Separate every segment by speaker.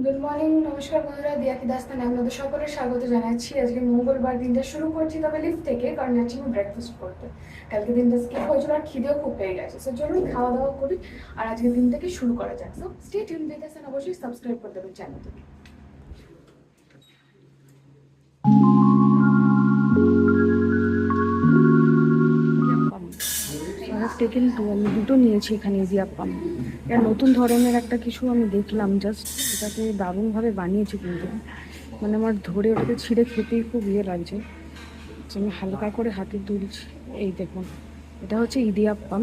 Speaker 1: Good morning, নমস্কার বন্ধুরা, দিয়াকি দাস্তানে আপনাদের সকলের স্বাগত জানাচ্ছি। আজকে মঙ্গলবার, দিনটা শুরু করছি তবে লিফট থেকে, কারণ যাচ্ছি আমি ব্রেকফাস্ট করতে। কালকে দিনটা স্কিপ হয়েছিল আর খিদেও খুব পেয়ে গেছে, সো চলুন খাওয়া দাওয়া করি আর আজকের দিন থেকে শুরু করা যাক। So stay tune with us and অবশ্যই সাবস্ক্রাইব করে দেবেন চ্যানেলটিকে। টেকেন টু, আমি দুটো নিয়েছি এখানে ইজিয়াপ্পাম। এটা নতুন ধরনের একটা কিছু আমি দেখলাম, জাস্ট এটাকে দারুণভাবে বানিয়েছে কিন্তু, মানে আমার ধরে ওটাকে ছিঁড়ে খেতেই খুব লাগছে। আমি হালকা করে হাতে তুলছি। এই দেখুন, এটা হচ্ছে ইডিয়াপ্পাম,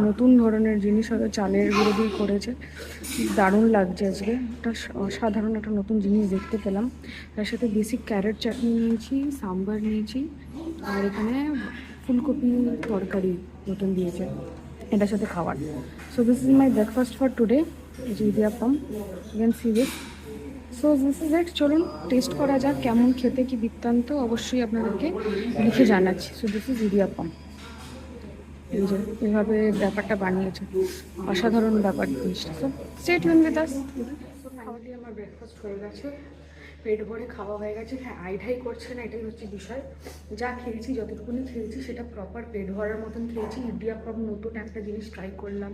Speaker 1: নতুন ধরনের জিনিস, হয়তো চালের গুঁড়ো দিয়ে করেছে। দারুণ লাগছে আজকে, একটা অসাধারণ একটা নতুন জিনিস দেখতে পেলাম। তার সাথে বেসিক ক্যারেট চাটনি নিয়েছি, সাম্বার নিয়েছি, আর এখানে ফুলকপি তরকারি নতুন দিয়েছে এটার সাথে খাবার। So this is my breakfast for today, idiyappam. You can see this. So this is it. চলুন টেস্ট করা যাক কেমন খেতে, কি বৃত্তান্ত অবশ্যই আপনাদেরকে লিখে জানাচ্ছি। So this is idiyappam. এই যে এভাবে ব্যাপারটা বানিয়েছে, অসাধারণ ব্যাপার জিনিসটা। So stay tune with us. খাওয়া দিয়ে আমার ব্রেকফাস্ট হয়ে গেছে, পেট ভরে খাওয়া হয়ে গেছে। হ্যাঁ, আইঢাই করছে না, এটাই হচ্ছে বিষয়। যা খেয়েছি, যতটুকুনি খেয়েছি সেটা প্রপার পেট ভরার মতন খেয়েছি। ইডিয়াপ্পাম নতুন একটা জিনিস ট্রাই করলাম,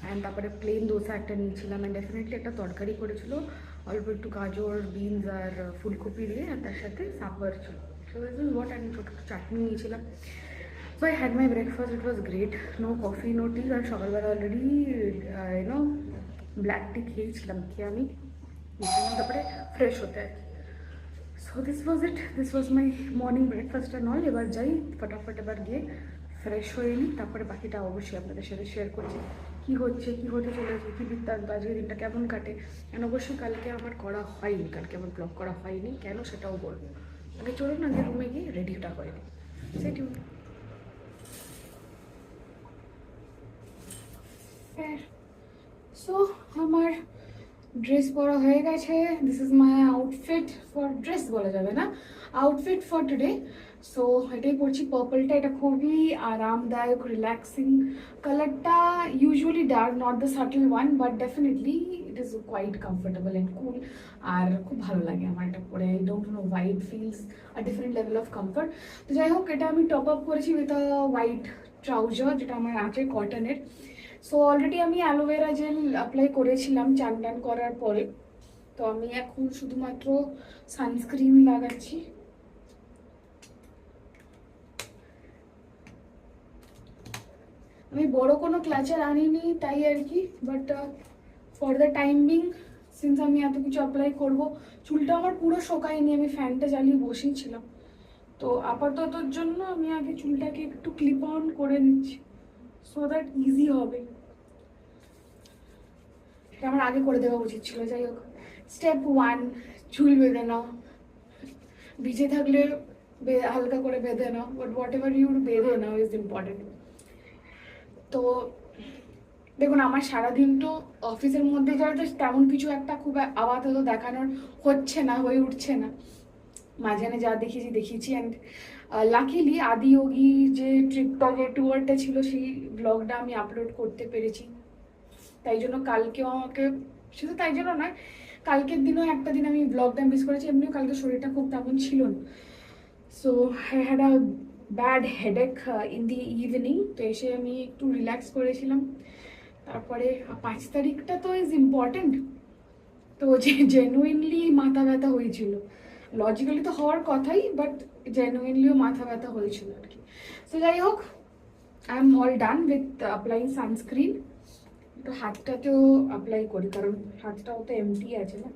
Speaker 1: অ্যান্ড তারপরে প্লেন দোসা একটা নিয়েছিলাম, অ্যান্ড ডেফিনেটলি একটা তরকারি করেছিল, অল্প একটু গাজর, বিনস আর ফুলকপি দিয়ে, আর তার সাথে সাম্বার ছিল। So this is what. আমি ছোটো চাটনি নিয়েছিলাম। So I had my breakfast, it was great. No coffee, no tea, আর সকালবেলা অলরেডি ব্ল্যাক টি খেয়েছিলাম, খেয়ে আমি তারপরে ফ্রেশ হতে আর কি। So this was it, this was my morning breakfast and all. এবার যাই ফটাফট, এবার গিয়ে ফ্রেশ হয়ে নিই, তারপরে বাকিটা অবশ্যই আপনাদের সাথে শেয়ার করছি কী হচ্ছে, কী হতে চলেছে, কী বৃত্তান্ত, আজকের দিনটা কেমন কাটে। অ্যান্ড অবশ্যই কালকে আমার করা হয়নি, কালকে আমার ব্লগ করা হয়নি, কেন সেটাও বলবো। আগে চলুন আগে রুমে গিয়ে রেডিটা হয়নি। সেটি সো আমার ড্রেস পরা হয়ে গেছে। This is my outfit for, dress বলা যাবে না, আউটফিট ফর টুডে। সো এটাই পরছি, পার্পলটা। এটা খুবই আরামদায়ক, রিল্যাক্সিং কালারটা। Usually dark, not the subtle one, but definitely it is quite comfortable and cool. আর খুব ভালো লাগে আমার এটা পরে। I don't know why it feels a different level of comfort. তো যাই হোক, এটা আমি টপ আপ করেছি উইথ আ হোয়াইট ট্রাউজার, যেটা আমার আছে কটনের। সো অলরেডি আমি অ্যালোভেরা জেল অ্যাপ্লাই করেছিলাম চান টান করার পরে। তো আমি এখন শুধুমাত্র সানস্ক্রিন লাগাচ্ছি। আমি বড় কোনো ক্লাচার আনিনি তাই আর কি, but for the time being, since আমি এত কিছু অ্যাপ্লাই করবো, চুলটা আমার পুরো শোকায়নি, আমি ফ্যানটা জ্বালিয়ে বসেছিলাম। তো আপাততর জন্য আমি আগে চুলটাকে একটু ক্লিপ অন করে নিচ্ছি, সো দ্যাট ইজি হবে। এটা আমার আগে করে দেওয়া উচিত ছিল। যাই হোক, স্টেপ ওয়ান, চুল বেঁধে নাও। ভিজে থাকলে হালকা করে বেঁধে নাও, বাট হোয়াট এভার ইউ বেঁধে নাও ইজ ইম্পর্টেন্ট। তো দেখুন, আমার সারাদিন তো অফিসের মধ্যে যারা, তো তেমন কিছু একটা খুব আপাতত দেখানোর হচ্ছে না, হয়ে উঠছে না। মাঝখানে যা দেখিয়েছি। অ্যান্ড লাকিলি আদিয়োগী যে ট্রিপটা, যে ট্যুরটা ছিল, সেই ব্লগটা আমি আপলোড করতে পেরেছি। তাই জন্য কালকেও আমাকে, শুধু তাই জন্য নয়, কালকের দিনও একটা দিন আমি ব্লগটা মিস করেছি। এমনিও কালকে শরীরটা খুব তেমন ছিল না। So I had a bad headache in the evening. তো এসে আমি একটু রিল্যাক্স করেছিলাম। তারপরে 5 তারিখটা তো ইজ ইম্পর্টেন্ট। তো যে জেনুইনলি মাথা ব্যথা হয়েছিল, লজিক্যালি তো হওয়ার কথাই, বাট জেনুইনলিও মাথা ব্যথা হয়েছিল আর কি। সো যাই হোক, I am all done with applying sunscreen. একটু হাতটাতেও অ্যাপ্লাই করি, কারণ হাতটাও তো এমটি আছে না।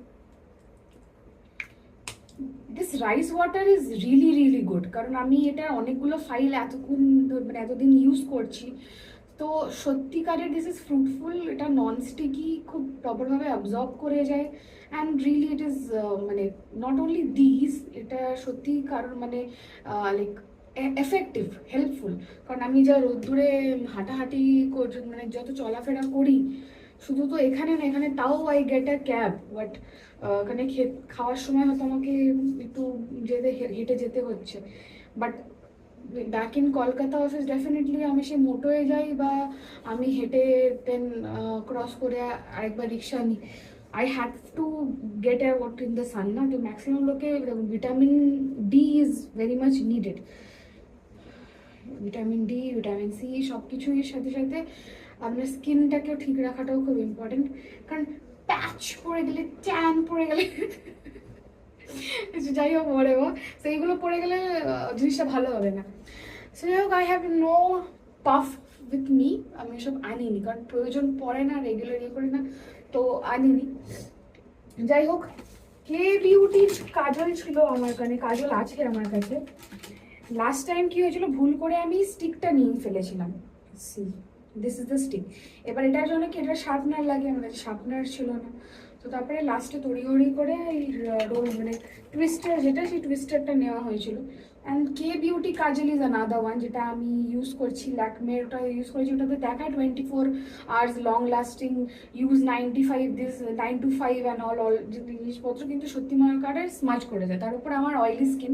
Speaker 1: This rice water is really really good, কারণ আমি এটা অনেকগুলো ফাইল মানে এতদিন ইউজ করছি। তো সত্যিকারের দিস ইজ ফ্রুটফুল। এটা নন স্টিকি, খুব প্রপারভাবে অ্যাবজর্ব করে যায়। অ্যান্ড রিয়েলি ইট ইজ, মানে নট অনলি দিস, এটা সত্যি কারণ মানে লাইক এফেক্টিভ, হেল্পফুল। কারণ আমি যা রোদ্দুরে হাঁটাহাঁটি মানে যত চলাফেরা করি, শুধু তো এখানে না, এখানে তাও I get a cab, but এখানে খাওয়ার সময় হয়তো আমাকে একটু হেঁটে যেতে হচ্ছে। But back in Kolkata office definitely আমি সে মোটোয়ে যাই, বা আমি হেঁটে দেন ক্রস করে আরেকবার রিক্সা নিই। I had to get out in the sun না, তো ম্যাক্সিমাম লোকে vitamin D is very much needed. Vitamin D, vitamin C সব কিছুর সাথে সাথে আপনার স্কিনটাকেও ঠিক রাখাটাও খুব ইম্পর্টেন্ট। কারণ প্যাচ পড়ে গেলে, ট্যান পড়ে গেলে, যাই হোক পরে সেইগুলো পড়ে গেলে জিনিসটা ভালো হবে না। সো যাই হোক, I have no puff with me, আমি এসব আনিনি কারণ প্রয়োজন পড়ে না, রেগুলার ইয়ে করি না, তো আনিনি। যাই হোক, কে বিউটির কাজল ছিল আমার কাছে, কাজল আছে আমার কাছে। লাস্ট টাইম কি হয়েছিল, ভুল করে আমি স্টিকটা নিয়ে ফেলেছিলাম। C this is the stick. এবার এটার জন্য কি, এটা শার্পনার লাগে, আমার কাছে শার্পনার ছিল না। তো তারপরে লাস্টে তড়িঘড়ি করে এই রোল মানে টুইস্টার যেটা, সেই টুইস্টারটা নেওয়া হয়েছিল। And K beauty Kajal is another one, যেটা আমি ইউজ করছি, ল্যাকমের ওটা ইউজ করেছি। ওটাতে দেখায় 24 hours long lasting, use 95 this 9 to 5 and all যে জিনিসপত্র, কিন্তু সত্যি মনে করে স্মাজ করে দেয়। তার উপর আমার অয়েলি স্কিন,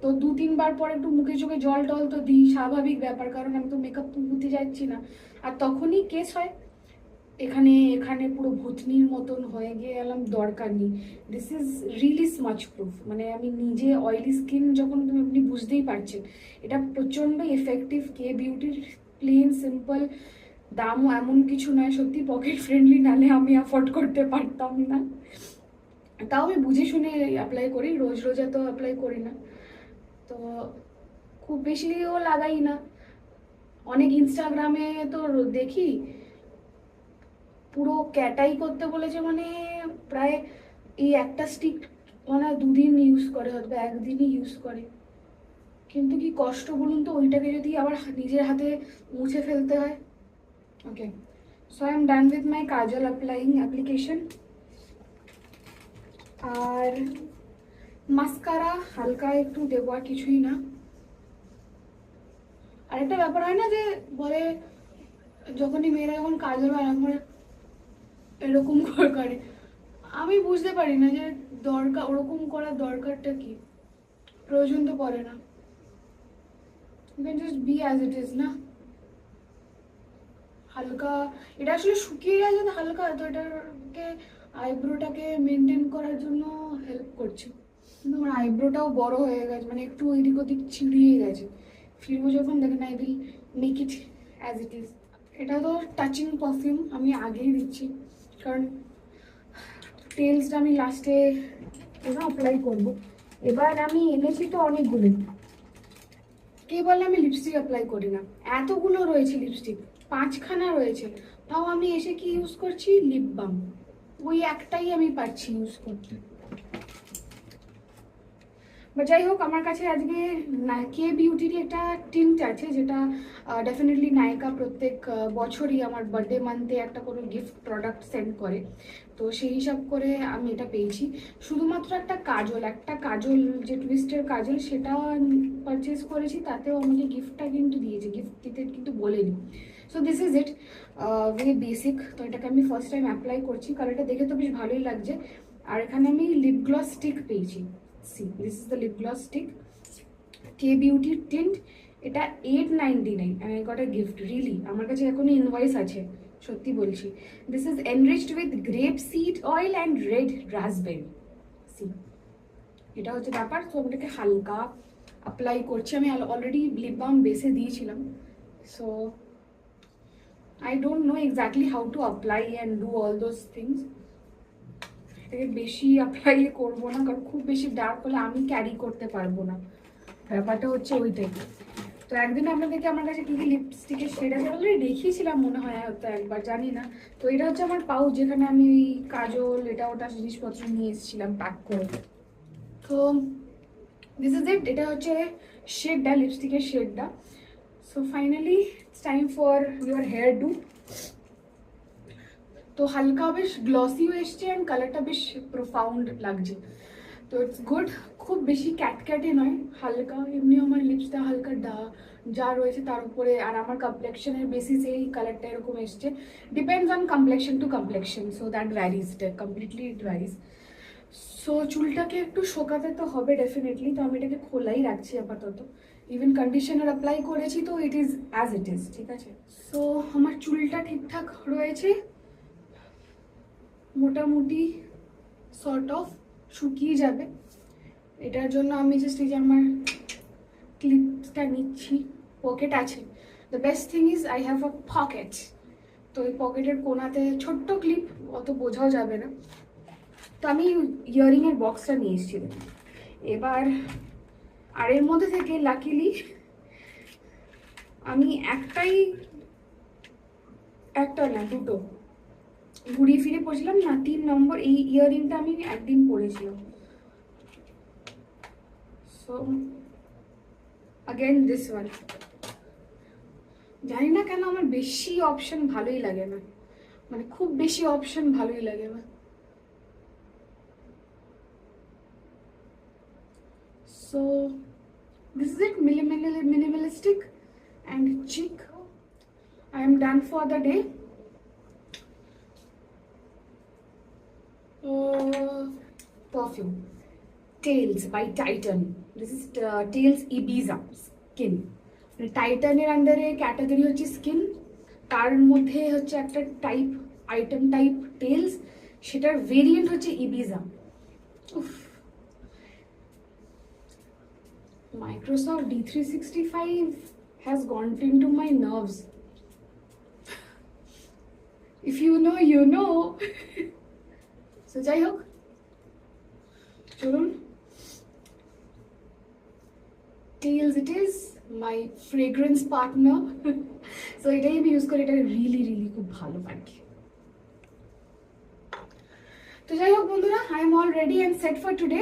Speaker 1: তো 2-3 বার পর একটু মুখে চোখে জল টল তো দিই, স্বাভাবিক ব্যাপার, কারণ আমি তো মেকআপ তুলতে যাচ্ছি না। আর তখনই কেস হয়, এখানে এখানে পুরো ভূতনির মতন হয়ে গিয়ে গেলাম, দরকার নেই। This is really smudge proof, মানে আমি নিজে অয়েলি স্কিন যখন, তুমি আপনি বুঝতেই পারছেন, এটা প্রচণ্ড এফেক্টিভ। কে বিউটির প্লেন সিম্পল, দামও এমন কিছু নয়, সত্যি পকেট ফ্রেন্ডলি, নালে আমি অ্যাফোর্ড করতে পারতাম না। তাও আমি বুঝে শুনে অ্যাপ্লাই করি, রোজ রোজ এত অ্যাপ্লাই করি না, তো খুব বেশিও লাগাই না। অনেক ইনস্টাগ্রামে তো দেখি পুরো ক্যাটাই করতে বলেছে, মানে প্রায় এই একটা স্টিক মানে 2 দিন ইউজ করে, হয়তো একদিনই ইউজ করে। কিন্তু কি কষ্ট বলুন তো, ওইটাকে যদি আবার নিজের হাতে মুছে ফেলতে হয়। Okay, so I am done with my kajal application. আর মাস্কারা হালকা একটু দেবো, আর কিছুই না। আরেকটা ব্যাপার হয় না যে বলে, যখনই মেয়েরা যখন কাজল বানায় এরকম করে, আমি বুঝতে পারি না যে দরকার, ওরকম করার দরকারটা কি, প্রয়োজন তো পড়ে না। You can just be as it is না। হালকা এটা আসলে শুকিয়ে গেছে না হালকা, তো এটাকে আইব্রোটাকে মেনটেন করার জন্য হেল্প করছে। কিন্তু আমার আইব্রোটাও বড় হয়ে গেছে, মানে একটু এদিক ওদিক ছিঁড়িয়ে গেছে। ফিরবো যখন দেখেন, I will make it as it is. এটা তো টাচিং পারফিউম, আমি আগেই দিচ্ছি, কারণ টেলসটা আমি লাস্টে অ্যাপ্লাই করব। এবার আমি এনেছি তো অনেকগুলো, কে বলে আমি লিপস্টিক অ্যাপ্লাই করি না, এতগুলো রয়েছে লিপস্টিক, 5খানা রয়েছে, তাও আমি এসে কি ইউজ করছি, লিপ বাম। ওই একটাই আমি পারছি ইউজ করতে। বা যাই হোক, আমার কাছে আজকে কে বিউটির একটা টিন্ট আছে, যেটা ডেফিনেটলি নায়িকা প্রত্যেক বছরই আমার বার্থডে মান্থে একটা কোনো গিফট প্রোডাক্ট সেন্ড করে, তো সেই হিসাব করে আমি এটা পেয়েছি। শুধুমাত্র একটা কাজল যে টুইস্টের কাজল, সেটা পারচেস করেছি, তাতেও আমাকে গিফটটা কিন্তু দিয়েছে, গিফট দিতে কিন্তু বলেনি। So this is it, very basic. তো এটাকে আমি ফার্স্ট টাইম অ্যাপ্লাই করছি, কারণ এটা দেখে তো বেশ ভালোই লাগছে। আর এখানে আমি লিপ গ্লস স্টিক পেয়েছি। See, this is the lip gloss stick, K Beauty tint, এটা 899 and I got a gift, really আমার কাছে এখনো ইনভয়েস আছে, সত্যি বলছি। This is enriched with grape seed oil and red raspberry. See, এটা হচ্ছে ব্যাপার। তো আমি এটাকে হালকা অ্যাপ্লাই করছি, আমি অলরেডি লিপ বাম বেসে দিয়েছিলাম, so I don't know exactly how to apply and do all those things. এটাকে বেশি অ্যাপ্লাই করবো না, কারণ খুব বেশি ডার্ক হলে আমি ক্যারি করতে পারবো না, ব্যাপারটা হচ্ছে ওইটাই। তো একদিন আপনাদেরকে আমার কাছে কী কী লিপস্টিকের শেড আছে অলরেডি দেখিয়েছিলাম মনে হয়, হয়তো একবার, জানি না। তো এটা হচ্ছে আমার পাউচ, যেখানে আমি ওই কাজল এটা ওটা জিনিসপত্র নিয়ে এসেছিলাম প্যাক করে। তো দিস ইজ ইট, এটা হচ্ছে শেডটা, লিপস্টিকের শেডটা। So finally it's time for your hairdo. তো হালকা বেশ গ্লসিও এসছে অ্যান্ড কালারটা বেশ প্রোফাউন্ড লাগছে, তো ইটস গুড। খুব বেশি ক্যাটক্যাটে নয়, হালকা, এমনি আমার লিপসটা হালকা যা রয়েছে তার উপরে, আর আমার কমপ্লেকশনের বেসিসে এই কালারটা এরকম এসছে। Depends on complexion to complexion, so that varies, completely it varies. So চুলটাকে একটু শোকাতে তো হবে ডেফিনেটলি, তো আমি এটাকে খোলাই রাখছি আপাতত। ইভেন কন্ডিশনার অ্যাপ্লাই করেছি, তো it is as it is, ঠিক আছে। সো আমার চুলটা ঠিকঠাক রয়েছে, মোটামুটি সর্ট অফ শুকিয়ে যাবে। এটার জন্য আমি জাস্ট এই যে আমার ক্লিপটা নিচ্ছি, পকেট আছে। The best thing is I have a pocket. তো এই পকেটের কোনাতে ছোট্ট ক্লিপ, অত বোঝাও যাবে না। তো আমি ইয়ারিংয়ের বক্সটা নিয়ে এসেছিলাম এবার, আর এর মধ্যে থেকে লাকিলি আমি একটা না দুটো ঘুরিয়ে ফিরে পড়ছিলাম না, 3 নম্বর এই ইয়ারিংটা আমি একদিন পরেছিলাম। So again this one. জানি না কেন আমার বেশি অপশন ভালোই লাগে না, মানে খুব বেশি অপশন ভালোই লাগে না। So this is it, minimalistic and chic. I am done for the day. Perfume Tails by Titan. This is Tails Ibiza Skin. টাইটানের আন্ডারে ক্যাটাগরি হচ্ছে স্কিন, তার মধ্যে হচ্ছে একটা আইটেম টাইপ টেলস, সেটার ভেরিয়েন্ট হচ্ছে Ibiza. Microsoft D365 has gone into my nerves. If you know, you know. So যাই হোক, চলুন, Tails it is, my fragrance partner. So এটাই আমি ইউজ করি, এটা রিয়েলি খুব ভালো পাখি। তো যাই হোক বন্ধুরা, I am all ready and set for today.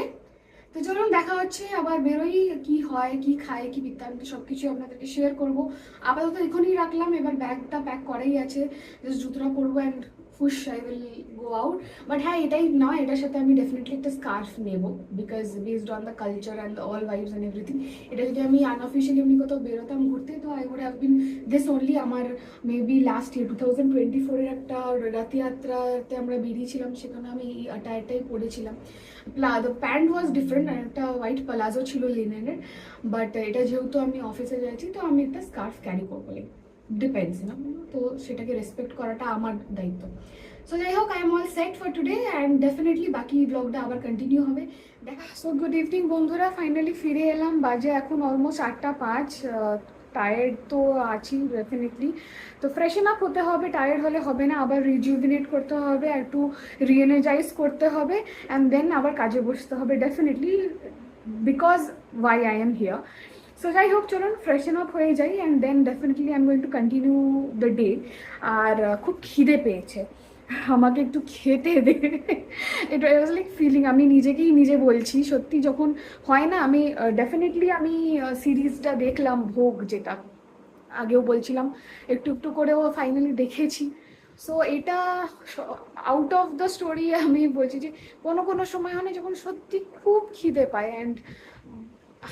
Speaker 1: তো চলুন দেখা হচ্ছে, আবার বেরোই, কি হয় কি খায় কি বৃত্তান্ত সব কিছু আপনাদেরকে শেয়ার করবো। আপাতত এখনই রাখলাম, এবার ব্যাগটা প্যাক করাই আছে, জাস্ট জুতোটা পরবো and ফুশ I will go out. But হ্যাঁ, এটাই না, এটার সাথে আমি ডেফিনেটলি একটা স্কার্ফ নেবো, because based on the culture and all vibes and everything. এটা যদি আমি আনঅফিসিয়ালি এমনি কোথাও বেরোতাম ঘুরতে, তো I would have been this only. আমার মেবি লাস্ট ইয়ার 2024-এর একটা রথযাত্রাতে আমরা বেরিয়েছিলাম, সেখানে আমি এই অ্যাটায়ারটাই পরেছিলাম। দ্য প্যান্ট ওয়াজ ডিফারেন্ট, একটা হোয়াইট প্লাজো ছিল লিনেনের, বাট এটা যেহেতু আমি অফিসে যাচ্ছি, তো আমি একটা স্কার্ফ ক্যারি করবো, লাইক ডিপেন্ডস না, তো সেটাকে রেসপেক্ট করাটা আমার দায়িত্ব। সো যাই হোক, I am all set for today and definitely বাকি ব্লগটা আবার কন্টিনিউ হবে দেখা। সো গুড ইভিনিং বন্ধুরা, ফাইনালি ফিরে এলাম, বাজে এখন অলমোস্ট 8টা 5। টায়ার্ড তো আছি ডেফিনেটলি, তো ফ্রেশন আপ হতে হবে, টায়ার্ড হলে হবে না, আবার রিজুভিনেট করতে হবে, একটু রিএনার্জাইজ করতে হবে, অ্যান্ড দেন আবার কাজে বসতে হবে definitely, because why I am here. So যাই হোক, চলুন ফ্রেশন আপ হয়ে যাই and then definitely I am going to continue the day. আর খুব খিদে পেয়েছে, আমাকে একটু খেতে দে। এটা ওয়াজ লাইক ফিলিং, আমি নিজে বলছি সত্যি, যখন হয় না, আমি ডেফিনেটলি আমি সিরিজটা দেখলাম ভোগ, যেটা আগেও বলছিলাম, একটু করেও ফাইনালি দেখেছি। সো এটা আউট অফ দ্য স্টোরি আমি বলছি যে কোনো সময় হয় না, যখন সত্যি খুব খিদে পায় অ্যান্ড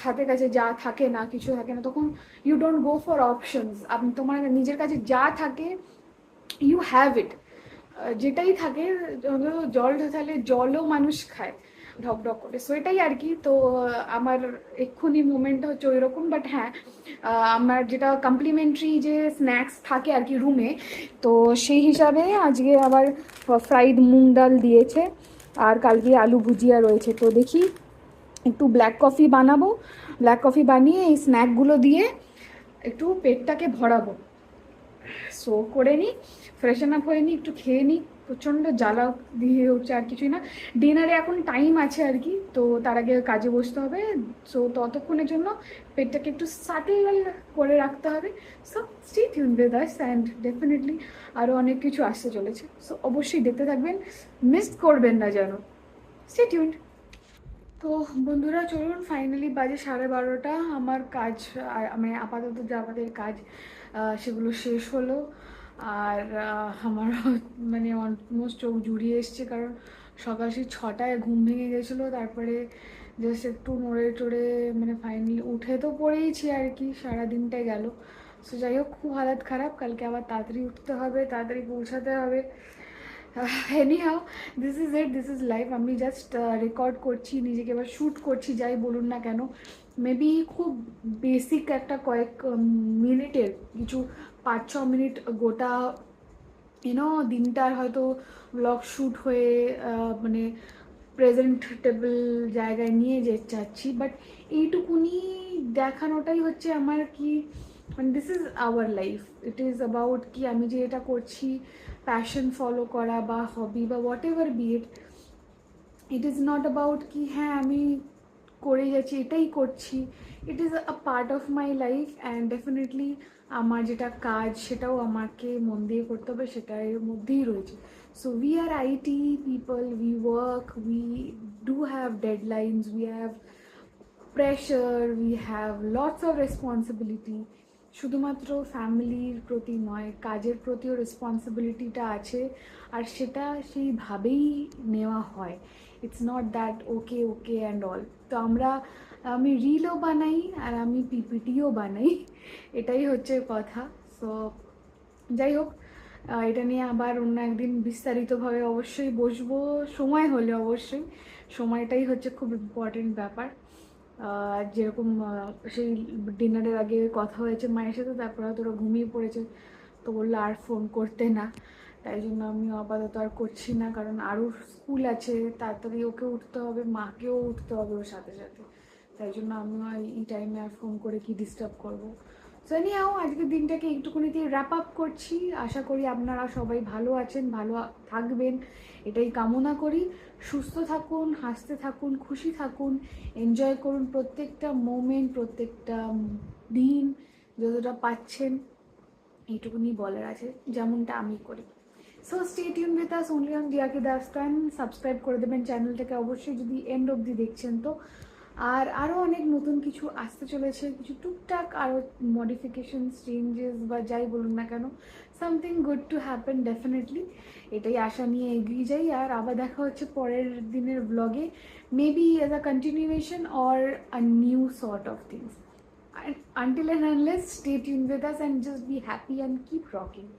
Speaker 1: হাতের কাছে যা থাকে না, কিছু থাকে না, তখন you don't go for options. আপনি তোমার নিজের কাছে যা থাকে ইউ হ্যাভ ইট, যেটাই থাকে, জল ঢালে জলও মানুষ খায় ঢকঢক করে। সো এটাই আর কি। তো আমার এক্ষুনি মোমেন্টটা হচ্ছে ওই রকম। বাট হ্যাঁ, আমার যেটা কমপ্লিমেন্টারি যে স্ন্যাক্স থাকে আর কি রুমে, তো সেই হিসাবে আজকে আবার ফ্রাইড মুগ ডাল দিয়েছে, আর কালকে আলু ভুজিয়া রয়েছে। তো দেখি একটু ব্ল্যাক কফি বানাবো, ব্ল্যাক কফি বানিয়ে এই স্ন্যাকগুলো দিয়ে একটু পেটটাকে ভরাবো। সো করে নিই, ফ্রেশন আপ হয়ে নিই, একটু খেয়ে নিই, প্রচণ্ড জ্বালা দিয়ে উঠছে, আর কিছুই না। ডিনারে এখন টাইম আছে আর কি, তো তার আগে কাজে বসতে হবে। সো ততক্ষণের জন্য পেটটাকে একটু সাটেল করে রাখতে হবে। So stay tuned with us and definitely আরও অনেক কিছু আসতে চলেছে। সো অবশ্যই দেখতে থাকবেন, মিস করবেন না যেন। Stay tuned. তো বন্ধুরা চলুন, ফাইনালি বাজে 12:30। আমার কাজ, মানে আপাতত যে আমাদের কাজ সেগুলো শেষ হলো। আর আমার মানে অলমোস্ট চোখ জুড়িয়ে এসছে, কারণ সকাল সেই 6টায় ঘুম ভেঙে গেছিলো, তারপরে জাস্ট একটু নড়ে টড়ে মানে ফাইনালি উঠে তো পড়েইছি আর কি, সারাদিনটাই গেল। সো যাই হোক, খুব হালাত খারাপ, কালকে আবার তাড়াতাড়ি উঠতে হবে, তাড়াতাড়ি পৌঁছাতে হবে। Anyhow, this is life. আমি জাস্ট রেকর্ড করছি, নিজেকে এবার শ্যুট করছি, যাই বলুন না কেন। মেবি খুব বেসিক একটা কয়েক মিনিটের, কিছু 5-6 মিনিট গোটা দিনটার হয়তো ব্লগ শ্যুট হয়ে মানে প্রেজেন্টেবল জায়গায় নিয়ে যেতে চাচ্ছি, বাট এইটুকুনি দেখানোটাই হচ্ছে আমার কি, মানে this is our life, it is about কি আমি যে এটা করছি প্যাশন ফলো করা বা হবি বা what ever be it, it is not about কি হ্যাঁ আমি করে যাচ্ছি এটাই করছি, it is a part of my life and definitely আমার যেটা কাজ সেটাও আমাকে মন দিয়ে করতে হবে, সেটা এর মধ্যেই রয়েছে। So we are IT people, we work, we do have deadlines, we have pressure, we have lots of responsibility. শুধুমাত্র ফ্যামিলির প্রতি নয়, কাজের প্রতিও রেসপন্সিবিলিটিটা আছে, আর সেটা সেইভাবেই নেওয়া হয়। It's not that okay okay and all. তো আমি রিলও বানাই আর আমি পিপিটিও বানাই, এটাই হচ্ছে কথা। সো যাই হোক, এটা নিয়ে আবার অন্য একদিন বিস্তারিতভাবে অবশ্যই বসবো, সময় হলে অবশ্যই। সময়টাই হচ্ছে খুব ইম্পর্টেন্ট ব্যাপার। যেরকম সেই ডিনারের আগে কথা হয়েছে মায়ের সাথে, তারপর হয়তো ওরা ঘুমিয়ে পড়েছে, তো বললো আর ফোন করতে না, তাই জন্য আমিও আপাতত আর করছি না, কারণ আরও স্কুল আছে, তাড়াতাড়ি ওকে উঠতে হবে, মাকেও উঠতে হবে ওর সাথে সাথে, তাই জন্য আমিও এই টাইমে আর ফোন করে কি ডিস্টার্ব করবো। সো এনিহাও আজকের দিনটাকে এইটুকুনি দিয়ে র্যাপ আপ করছি। আশা করি আপনারা সবাই ভালো আছেন, ভালো থাকবেন, এটাই কামনা করি। সুস্থ থাকুন, হাসতে থাকুন, খুশি থাকুন, এনজয় করুন প্রত্যেকটা মোমেন্ট, প্রত্যেকটা দিন যতটা পাচ্ছেন, এইটুকুনি বলার আছে, যেমনটা আমি করি। So stay tune with us only on Diyaki Dastaan. Subscribe করে দেবেন চ্যানেলটাকে অবশ্যই যদি এন্ড অবধি দেখছেন তো। আর আরও অনেক নতুন কিছু আসতে চলেছে, কিছু টুকটাক আরও মডিফিকেশনস, চেঞ্জেস বা যাই বলুন না কেন, something good to happen definitely, এটাই আশা নিয়ে এগিয়ে যাই। আর আবার দেখা হচ্ছে পরের দিনের ব্লগে, maybe as a continuation or a new sort of things. Until and unless, stay tuned with us and just be happy and keep rocking.